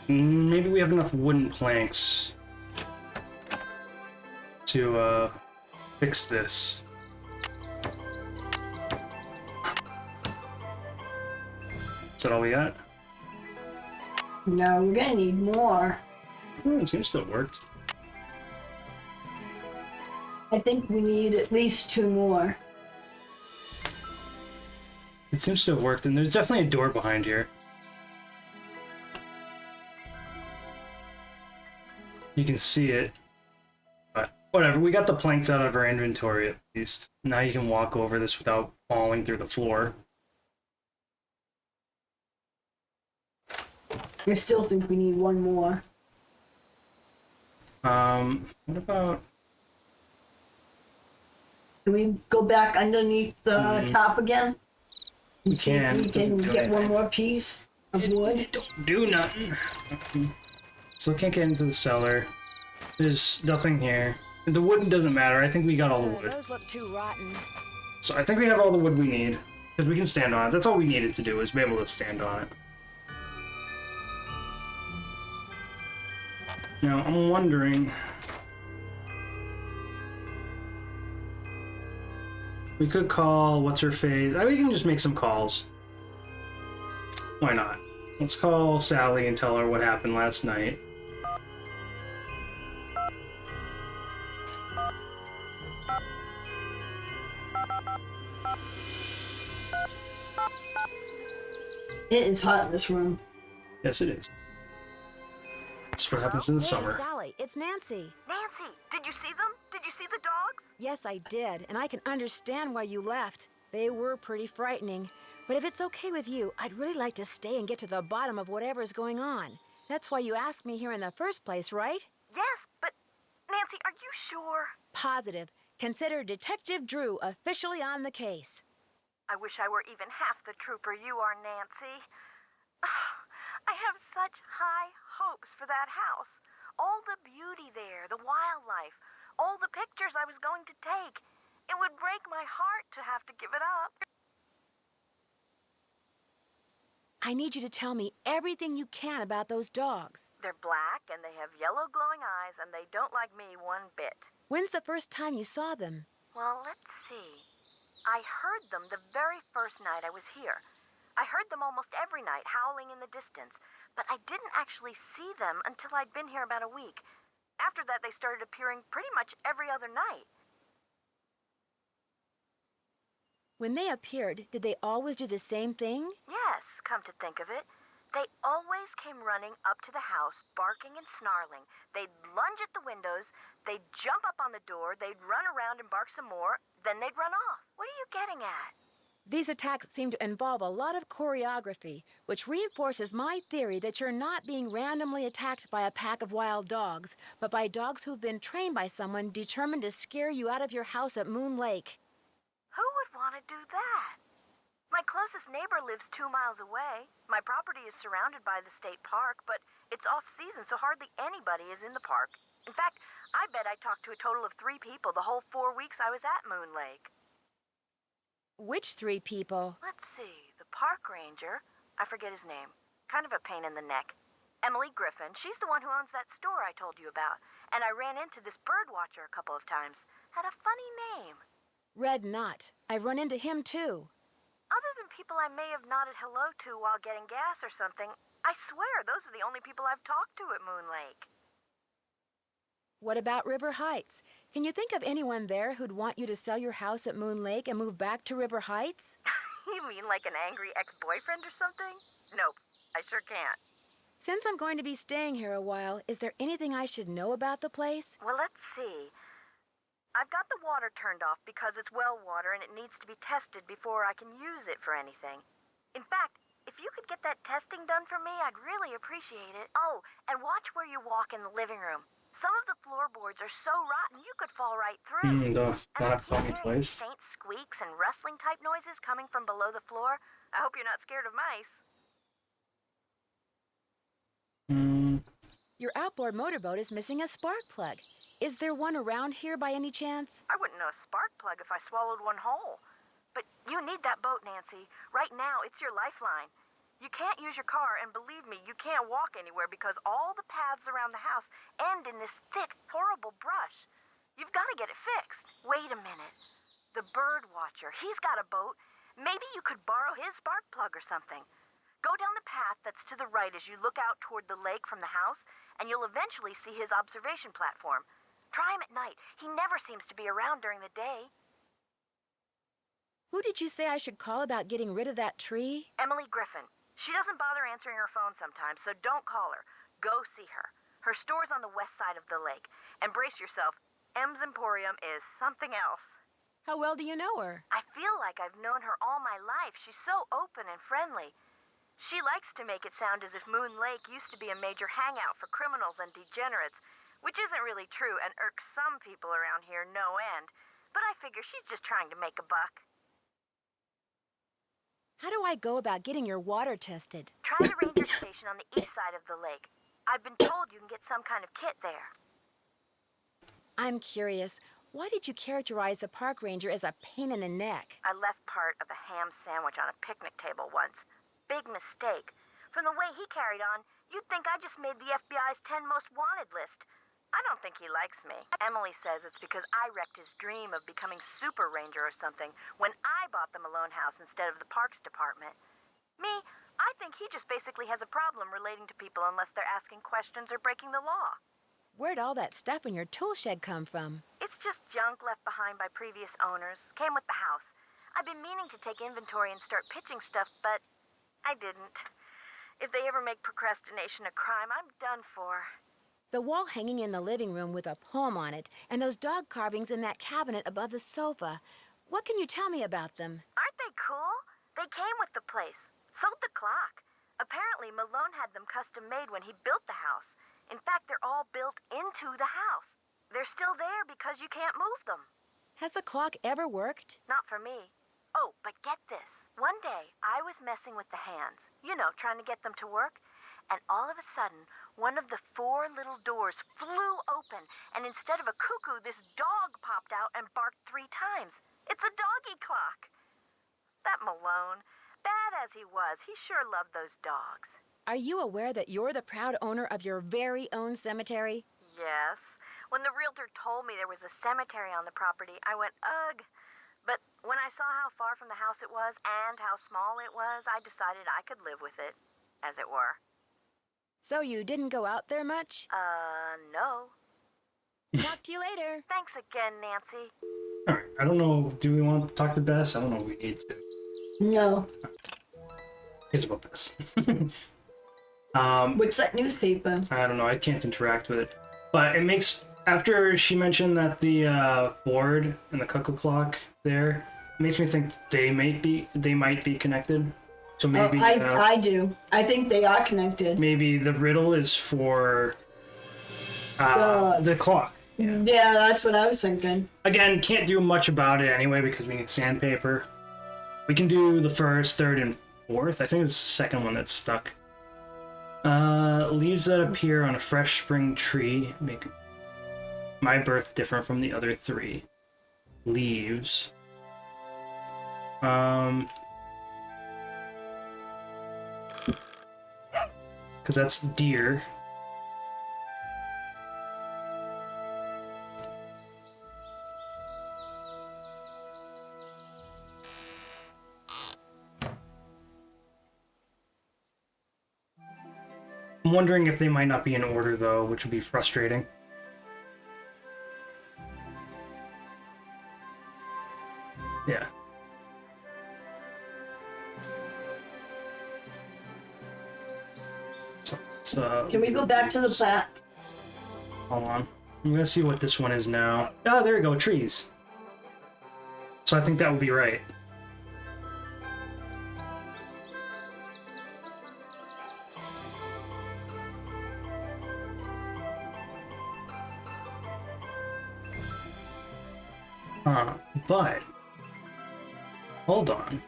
Maybe we have enough wooden planks to fix this. Is that all we got? No, we're gonna need more. It seems to have worked. I think we need at least 2 more. It seems to have worked, and there's definitely a door behind here. You can see it. But whatever, we got the planks out of our inventory at least. Now you can walk over this without falling through the floor. I still think we need 1 more. What about... Can we go back underneath the top again? We See if we can get 1 more piece of wood? Don't do nothing. Still can't get into the cellar. There's nothing here. The wood doesn't matter. I think we got all the wood. Those look too rotten. So I think we have all the wood we need. Because we can stand on it. That's all we needed to do, is be able to stand on it. Now, I'm wondering... We could call what's-her-face. We can just make some calls. Why not? Let's call Sally and tell her what happened last night. It is hot in this room. Yes, it is. That's what happens in the Hey, summer. Sally, it's Nancy. Nancy, did you see them? Did you see the dogs? Yes, I did, and I can understand why you left. They were pretty frightening. But if it's okay with you, I'd really like to stay and get to the bottom of whatever's going on. That's why you asked me here in the first place, right? Yes, but Nancy, are you sure? Positive. Consider Detective Drew officially on the case. I wish I were even half the trooper you are, Nancy. I have such high hopes for that house. All the beauty there, the wildlife, all the pictures I was going to take. It would break my heart to have to give it up. I need you to tell me everything you can about those dogs. They're black and they have yellow glowing eyes and they don't like me one bit. When's the first time you saw them? Well, let's see. I heard them the very first night I was here. I heard them almost every night howling in the distance, but I didn't actually see them until I'd been here about a week. After that, they started appearing pretty much every other night. When they appeared, did they always do the same thing? Yes, come to think of it. They always came running up to the house, barking and snarling. They'd lunge at the windows, they'd jump up on the door, they'd run around and bark some more, then they'd run off. What are you getting at? These attacks seem to involve a lot of choreography, which reinforces my theory that you're not being randomly attacked by a pack of wild dogs, but by dogs who've been trained by someone determined to scare you out of your house at Moon Lake. Who would want to do that? My closest neighbor lives 2 miles away. My property is surrounded by the state park, but it's off-season, so hardly anybody is in the park. In fact, I bet I talked to a total of 3 people the whole 4 weeks I was at Moon Lake. Which 3 people? Let's see, the park ranger, I forget his name, kind of a pain in the neck. Emily Griffin, she's the one who owns that store I told you about. And I ran into this bird watcher a couple of times. Had a funny name. Red Knot. I've run into him too. Other than people I may have nodded hello to while getting gas or something, I swear those are the only people I've talked to at Moon Lake. What about River Heights? Can you think of anyone there who'd want you to sell your house at Moon Lake and move back to River Heights? You mean like an angry ex-boyfriend or something? Nope, I sure can't. Since I'm going to be staying here a while, is there anything I should know about the place? Well, let's see. I've got the water turned off because it's well water and it needs to be tested before I can use it for anything. In fact, if you could get that testing done for me, I'd really appreciate it. Oh, and watch where you walk in the living room. Some of the floorboards are so rotten you could fall right through. Don't And I have to tell keep me hearing twice. faint squeaks and rustling type noises coming from below the floor. I hope you're not scared of mice. Your outboard motorboat is missing a spark plug. Is there one around here by any chance? I wouldn't know a spark plug if I swallowed one whole. But you need that boat, Nancy. Right now, it's your lifeline. You can't use your car, and believe me, you can't walk anywhere because all the paths around the house end in this thick, horrible brush. You've got to get it fixed. Wait a minute. The bird watcher, he's got a boat. Maybe you could borrow his spark plug or something. Go down the path that's to the right as you look out toward the lake from the house, and you'll eventually see his observation platform. Try him at night. He never seems to be around during the day. Who did you say I should call about getting rid of that tree? Emily Griffin. She doesn't bother answering her phone sometimes, so don't call her. Go see her. Her store's on the west side of the lake. And brace yourself, M's Emporium is something else. How well do you know her? I feel like I've known her all my life. She's so open and friendly. She likes to make it sound as if Moon Lake used to be a major hangout for criminals and degenerates, which isn't really true and irks some people around here no end. But I figure she's just trying to make a buck. How do I go about getting your water tested? Try the ranger station on the east side of the lake. I've been told you can get some kind of kit there. I'm curious, why did you characterize the park ranger as a pain in the neck? I left part of a ham sandwich on a picnic table once. Big mistake. From the way he carried on, you'd think I just made the FBI's 10 most wanted list. I don't think he likes me. Emily says it's because I wrecked his dream of becoming Super Ranger or something when I bought the Malone house instead of the Parks Department. Me, I think he just basically has a problem relating to people unless they're asking questions or breaking the law. Where'd all that stuff in your tool shed come from? It's just junk left behind by previous owners. Came with the house. I've been meaning to take inventory and start pitching stuff, but I didn't. If they ever make procrastination a crime, I'm done for. The wall hanging in the living room with a poem on it, and those dog carvings in that cabinet above the sofa. What can you tell me about them? Aren't they cool? They came with the place. Sold the clock. Apparently, Malone had them custom made when he built the house. In fact, they're all built into the house. They're still there because you can't move them. Has the clock ever worked? Not for me. Oh, but get this. One day, I was messing with the hands. You know, trying to get them to work. And all of a sudden, one of the 4 little doors flew open, and instead of a cuckoo, this dog popped out and barked 3 times. It's a doggy clock. That Malone, bad as he was, he sure loved those dogs. Are you aware that you're the proud owner of your very own cemetery? Yes. When the realtor told me there was a cemetery on the property, I went, ugh. But when I saw how far from the house it was and how small it was, I decided I could live with it, as it were. So you didn't go out there much? No. Talk to you later. Thanks again, Nancy. Alright, I don't know. Do we want to talk to Bess? I don't know if we need to. No. Here's about Bess. What's that newspaper? I don't know. I can't interact with it. But it makes... After she mentioned that the board and the cuckoo clock there, it makes me think they might be connected. So maybe I do. I think they are connected. maybe the riddle is for the clock. Yeah, that's what I was thinking. Again, can't do much about it anyway because we need sandpaper. We can do the first, third, and fourth. I think it's the second one that's stuck. Leaves that appear on a fresh spring tree make my birth different from the other 3. Leaves. Because that's deer. I'm wondering if they might not be in order, though, which would be frustrating. Yeah. So, Can we go back to the plat? hold on. I'm gonna see what this one is now. Oh, there we go, trees. So I think that would be right. But hold on.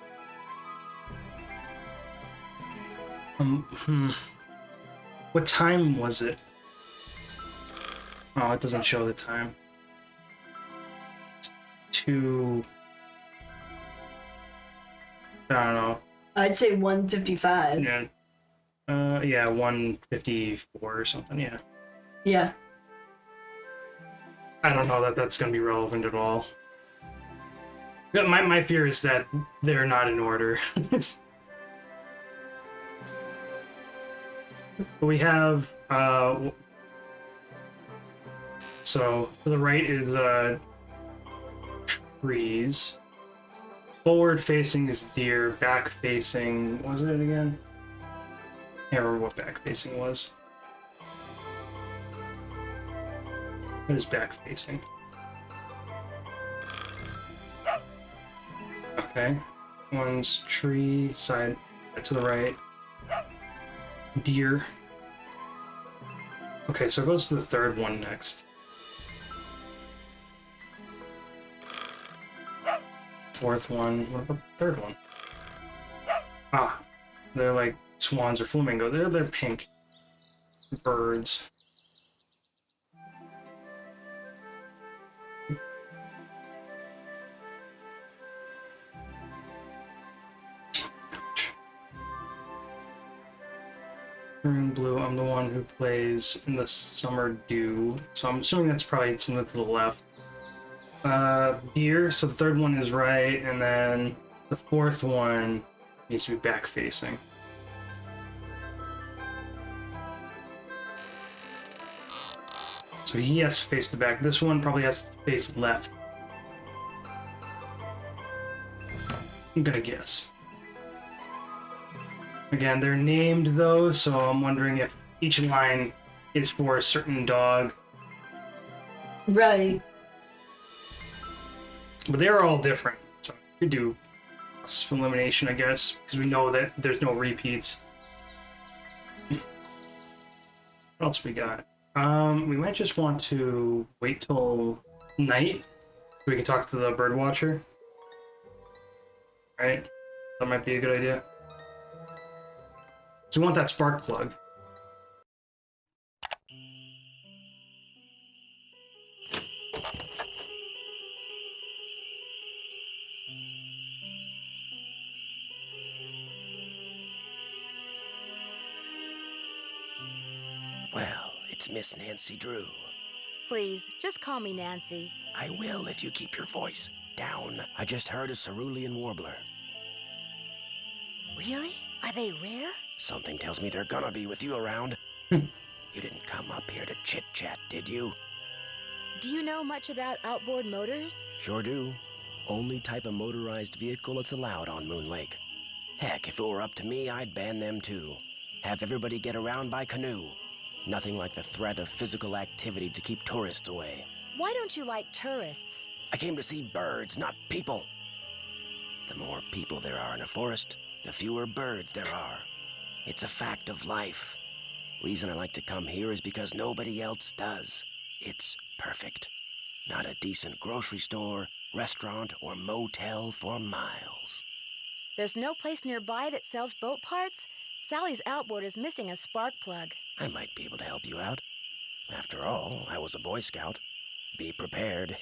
What time was it? Oh, it doesn't show the time. It's 2... I don't know. I'd say 155. Yeah. Yeah, 154 or something, yeah. Yeah. I don't know that that's going to be relevant at all. Yeah, my fear is that they're not in order. We have, so to the right is trees. Forward facing is deer. Back facing, what was it again? Can't remember what back facing was. What is back facing? Okay. One's tree, side to the right. Deer. Okay, so it goes to the third one next. Fourth one. What about the third one? Ah, they're like swans or flamingo. They're pink birds. Green blue. I'm the one who plays in the summer dew, so I'm assuming that's probably something to the left. Deer. So the third one is right, and then the fourth one needs to be back facing. So he has to face the back. This one probably has to face left. I'm gonna guess. Again, they're named though, so I'm wondering if each line is for a certain dog. Right. But they're all different. So we do elimination, I guess, because we know that there's no repeats. What else we got? We might just want to wait till night so we can talk to the bird watcher. Right? That might be a good idea. So we want that spark plug. Well, it's Miss Nancy Drew. Please, just call me Nancy. I will if you keep your voice down. I just heard a cerulean warbler. Really? Are they rare? Something tells me they're gonna be with you around. You didn't come up here to chit-chat, did you? Do you know much about outboard motors? Sure do. Only type of motorized vehicle that's allowed on Moon Lake. Heck, if it were up to me, I'd ban them too. Have everybody get around by canoe. Nothing like the threat of physical activity to keep tourists away. Why don't you like tourists? I came to see birds, not people. The more people there are in a forest, the fewer birds there are. It's a fact of life. Reason I like to come here is because nobody else does. It's perfect. Not a decent grocery store, restaurant, or motel for miles. There's no place nearby that sells boat parts? Sally's outboard is missing a spark plug. I might be able to help you out. After all, I was a Boy Scout. Be prepared.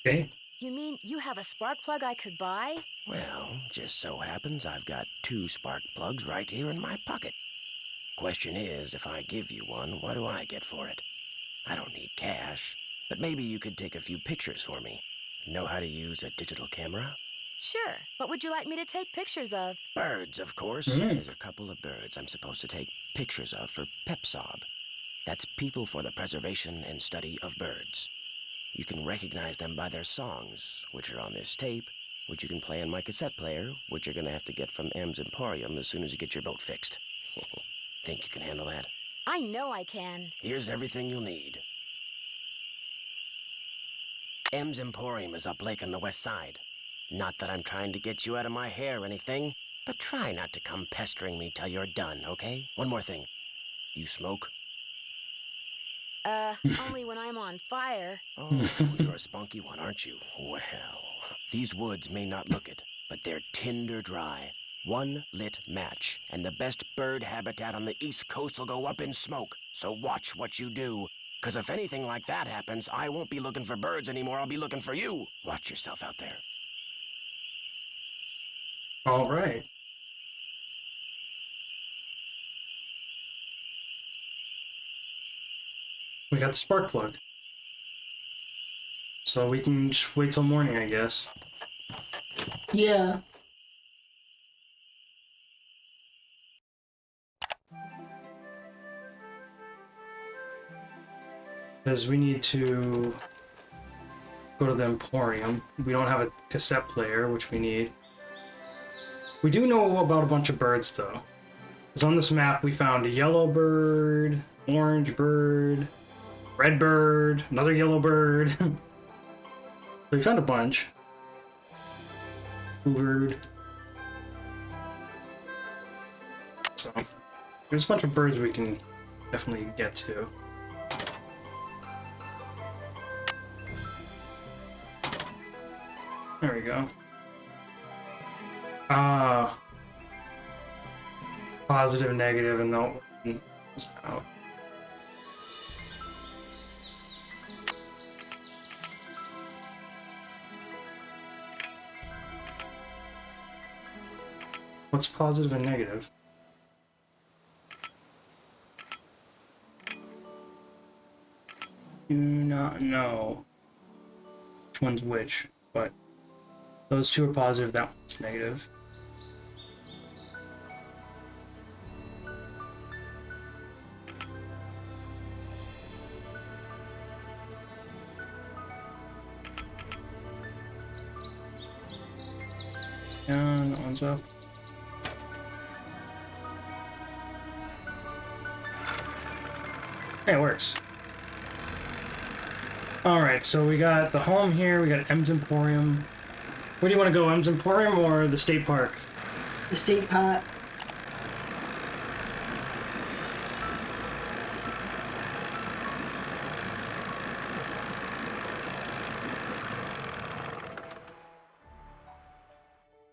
Okay. You mean you have a spark plug I could buy? Well, just so happens I've got 2 spark plugs right here in my pocket. Question is, if I give you one, what do I get for it? I don't need cash, but maybe you could take a few pictures for me. Know how to use a digital camera? Sure. What would you like me to take pictures of? Birds, of course. There's a couple of birds I'm supposed to take pictures of for PEPSOB. That's People for the Preservation and Study of Birds. You can recognize them by their songs, which are on this tape, which you can play on my cassette player, which you're gonna have to get from M's Emporium as soon as you get your boat fixed. Think you can handle that? I know I can. Here's everything you'll need. M's Emporium is up lake on the west side. Not that I'm trying to get you out of my hair or anything, but try not to come pestering me till you're done, okay? One more thing. You smoke? Only when I'm on fire. Oh, you're a spunky one, aren't you? Well, these woods may not look it, but they're tinder dry. One lit match, and the best bird habitat on the East Coast will go up in smoke. So watch what you do. 'Cause if anything like that happens, I won't be looking for birds anymore. I'll be looking for you. Watch yourself out there. All right. We got the spark plug. So we can just wait till morning, I guess. Yeah. Because we need to go to the Emporium. We don't have a cassette player, which we need. We do know about a bunch of birds, though. Because on this map, we found a yellow bird, orange bird, red bird, another yellow bird. So we found a bunch. Blue bird. So there's a bunch of birds we can definitely get to. There we go. Positive, negative, and no out. What's positive and negative? Do not know which one's which, but those two are positive, that one's negative. And that one's up. Hey, it works. Alright, so we got the home here, we got M's Emporium. Where do you want to go, M's Emporium or the state park? The state park.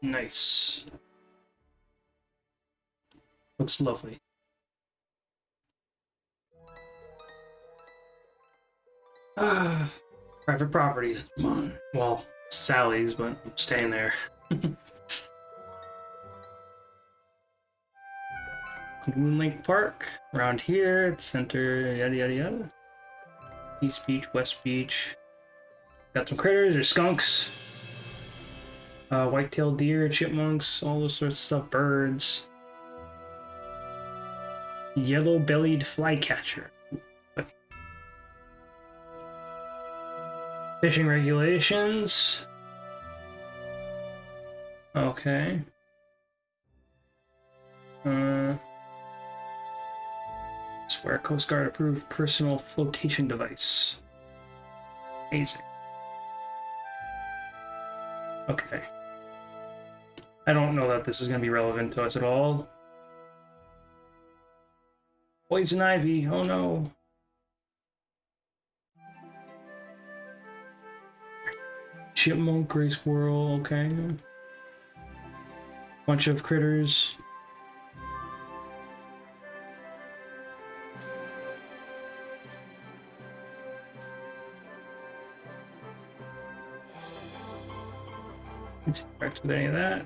Nice. Looks lovely. Private property. That's mine. Well, Sally's, but I'm staying there. Moon Lake Park. Around here, it's center, yada yada yada. East Beach, West Beach. Got some critters, there's skunks. White-tailed deer, chipmunks, all those sorts of stuff, birds. Yellow-bellied flycatcher. Fishing regulations. Okay. Swear Coast Guard approved personal flotation device. Amazing. Okay. I don't know that this is going to be relevant to us at all. Poison ivy, oh no. Chipmunk, gray squirrel, okay. Bunch of critters. Interact with any of that.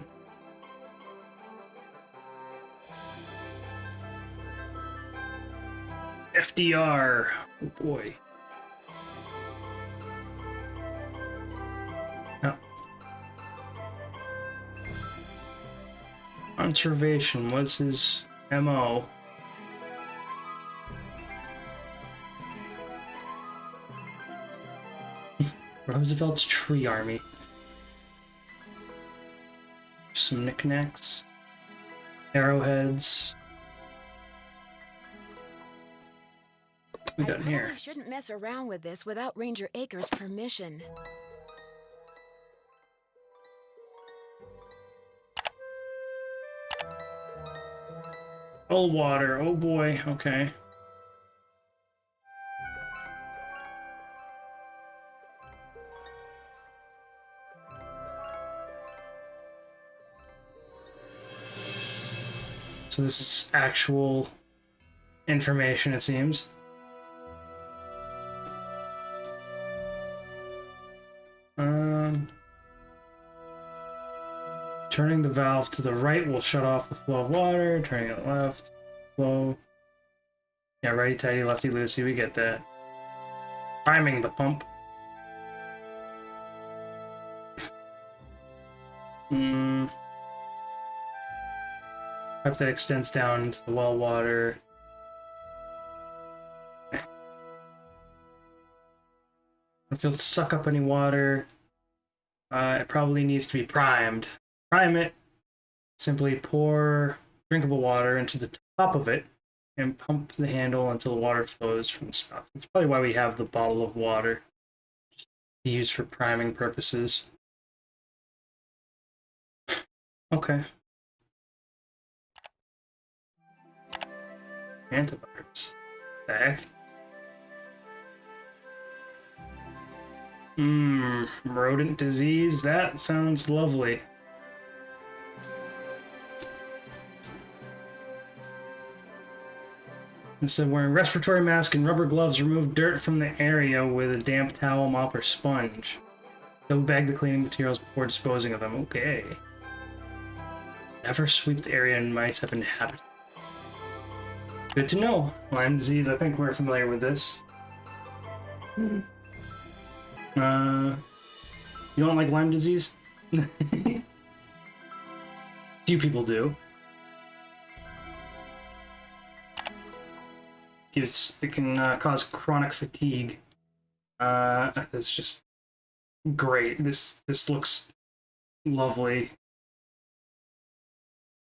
FDR. Oh boy. No. Conservation. What's his MO? Roosevelt's Tree Army. Some knickknacks. Arrowheads. We got in here. I shouldn't mess around with this without Ranger Acres' permission. Old water. Oh boy. Okay. So this is actual information, it seems. Turning the valve to the right will shut off the flow of water. Turning it left, flow. Yeah, righty tighty, lefty loosey, we get that. Priming the pump. Pipe that extends down into the well water. It feels to suck up any water. It probably needs to be primed. Prime it. Simply pour drinkable water into the top of it and pump the handle until the water flows from the spout. That's probably why we have the bottle of water used for priming purposes. Okay. Antivirus. The heck? Rodent disease? That sounds lovely. Instead of wearing respiratory mask and rubber gloves, remove dirt from the area with a damp towel, mop, or sponge. Double bag the cleaning materials before disposing of them. Okay. Never sweep the area mice have inhabited. Good to know. Lyme disease, I think we're familiar with this. You don't like Lyme disease? Few people do. It can cause chronic fatigue. It's just great. This looks lovely.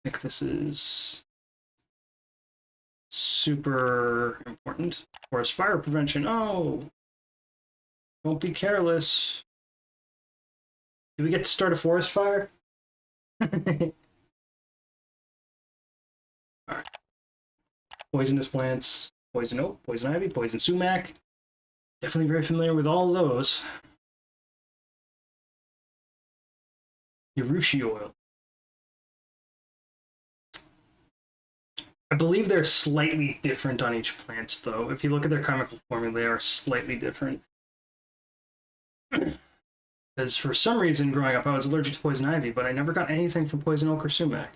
I think this is super important. Of course, fire prevention. Oh, don't be careless. Do we get to start a forest fire? Alright. Poisonous plants. Poison oak, poison ivy, poison sumac. Definitely very familiar with all of those. Urushi oil. I believe they're slightly different on each plant, though. If you look at their chemical formula, they are slightly different. Because for some reason, growing up, I was allergic to poison ivy, but I never got anything from poison oak or sumac.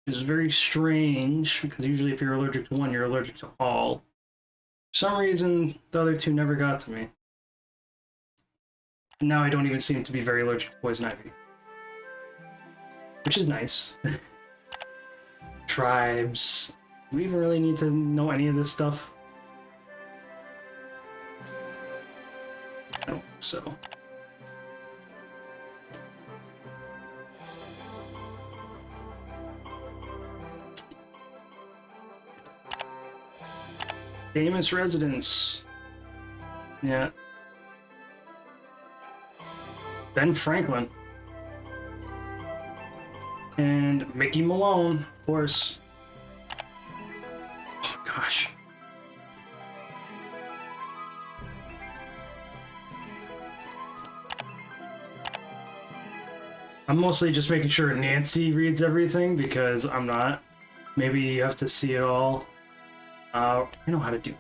Which is very strange, because usually if you're allergic to one, you're allergic to all. For some reason, the other two never got to me. And now I don't even seem to be very allergic to poison ivy. Which is nice. Tribes. Do we even really need to know any of this stuff? I don't think so. Famous residents. Yeah. Ben Franklin. And Mickey Malone, of course. Oh, gosh. I'm mostly just making sure Nancy reads everything because I'm not. Maybe you have to see it all. I know how to do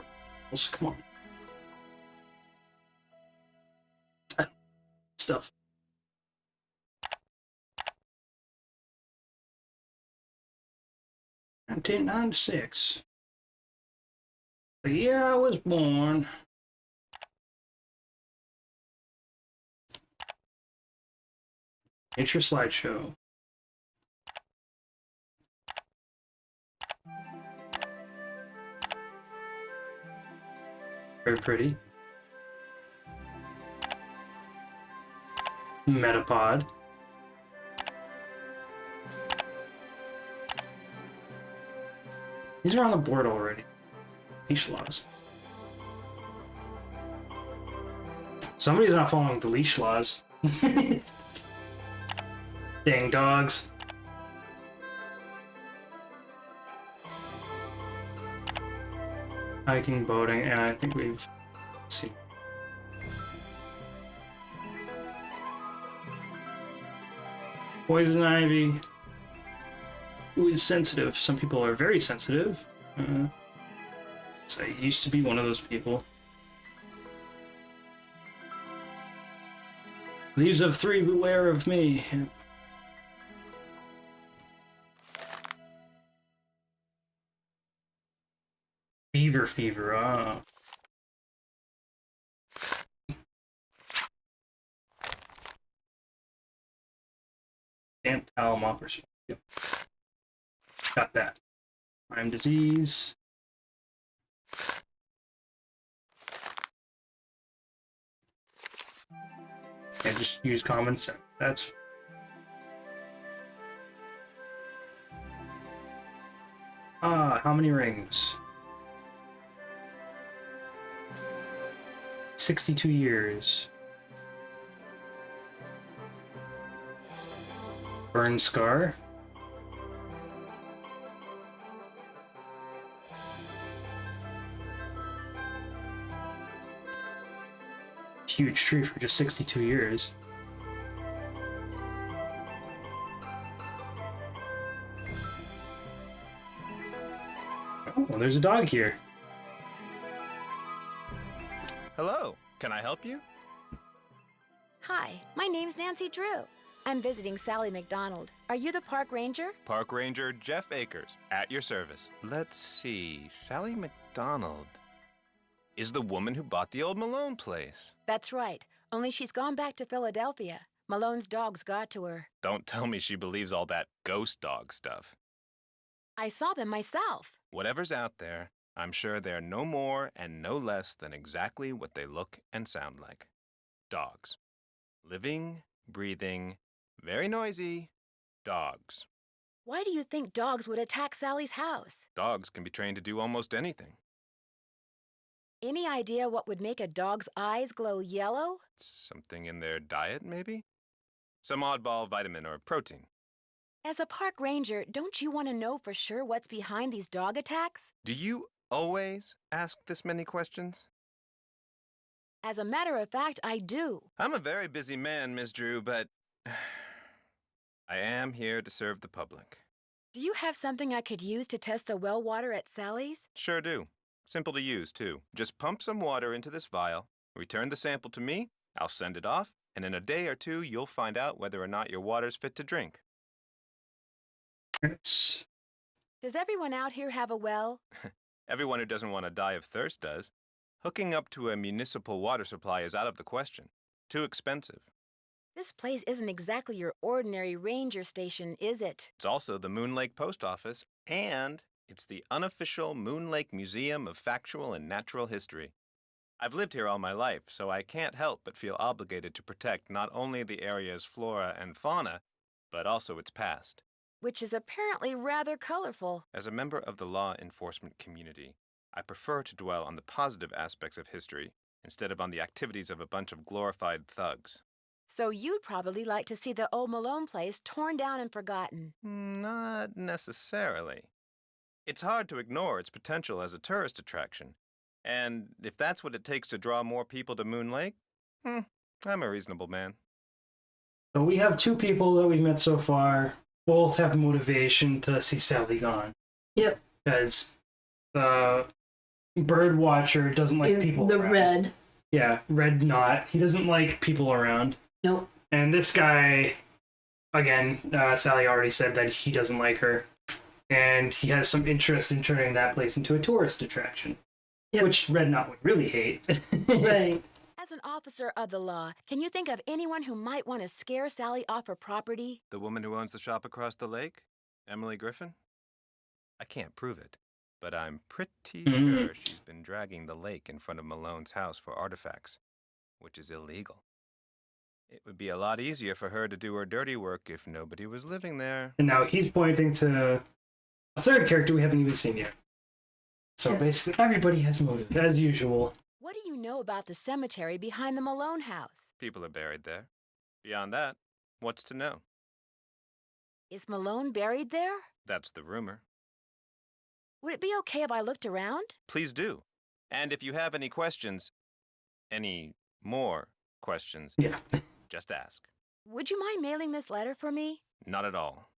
it. Come on. Stuff. In 1996. The year I was born. Nature slideshow. Very pretty. Metapod. These are on the board already. Leash laws. Somebody's not following the leash laws. Dang dogs. Hiking, boating, and I think we've... Let's see. Poison ivy. Who is sensitive? Some people are very sensitive. So I used to be one of those people. Leaves of three, beware of me. Fever, ah. Damp towel mopper. Yep. Got that. Lyme disease. And just use common sense. That's how many rings? 62 years. Burn scar. Huge tree for just 62 years. Oh, well, there's a dog here. Hello, can I help you? Hi, my name's Nancy Drew. I'm visiting Sally McDonald. Are you the park ranger? Park Ranger Jeff Akers, at your service. Let's see, Sally McDonald is the woman who bought the old Malone place. That's right, only she's gone back to Philadelphia. Malone's dogs got to her. Don't tell me she believes all that ghost dog stuff. I saw them myself. Whatever's out there, I'm sure they're no more and no less than exactly what they look and sound like. Dogs. Living, breathing, very noisy dogs. Why do you think dogs would attack Sally's house? Dogs can be trained to do almost anything. Any idea what would make a dog's eyes glow yellow? Something in their diet, maybe? Some oddball vitamin or protein. As a park ranger, don't you want to know for sure what's behind these dog attacks? Do you always ask this many questions? As a matter of fact, I do. I'm a very busy man, Miss Drew, but I am here to serve the public. Do you have something I could use to test the well water at Sally's? Sure do. Simple to use, too. Just pump some water into this vial, return the sample to me, I'll send it off, and in a day or two, you'll find out whether or not your water's fit to drink. It's... Does everyone out here have a well? Everyone who doesn't want to die of thirst does. Hooking up to a municipal water supply is out of the question. Too expensive. This place isn't exactly your ordinary ranger station, is it? It's also the Moon Lake Post Office, and it's the unofficial Moon Lake Museum of Factual and Natural History. I've lived here all my life, so I can't help but feel obligated to protect not only the area's flora and fauna, but also its past. Which is apparently rather colorful. As a member of the law enforcement community, I prefer to dwell on the positive aspects of history instead of on the activities of a bunch of glorified thugs. So you'd probably like to see the old Malone place torn down and forgotten. Not necessarily. It's hard to ignore its potential as a tourist attraction. And if that's what it takes to draw more people to Moon Lake, I'm a reasonable man. So we have two people that we've met so far. Both have motivation to see Sally gone. Yep. Because the bird watcher doesn't like people The around. red. Yeah, Red Knot. He doesn't like people around. Nope. And this guy, again, Sally already said that he doesn't like her. And he has some interest in turning that place into a tourist attraction. Yep. Which Red Knot would really hate. Right. As an officer of the law, can you think of anyone who might want to scare Sally off her property? The woman who owns the shop across the lake? Emily Griffin? I can't prove it, but I'm pretty sure she's been dragging the lake in front of Malone's house for artifacts, which is illegal. It would be a lot easier for her to do her dirty work if nobody was living there. And now he's pointing to a third character we haven't even seen yet. So Yeah. basically everybody has motive, as usual. What do you know about the cemetery behind the Malone house? People are buried there. Beyond that, what's to know? Is Malone buried there? That's the rumor. Would it be okay if I looked around? Please do. And if you have any questions, any more questions, Yeah. just ask. Would you mind mailing this letter for me? Not at all.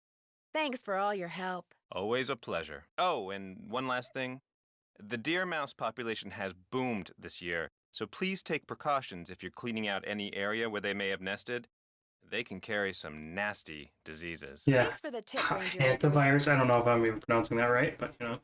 Thanks for all your help. Always a pleasure. Oh, and one last thing. The deer mouse population has boomed this year, so please take precautions if you're cleaning out any area where they may have nested. They can carry some nasty diseases. Yeah. Thanks for the tip, Ranger. Antivirus. I don't know if I'm even pronouncing that right, but you know.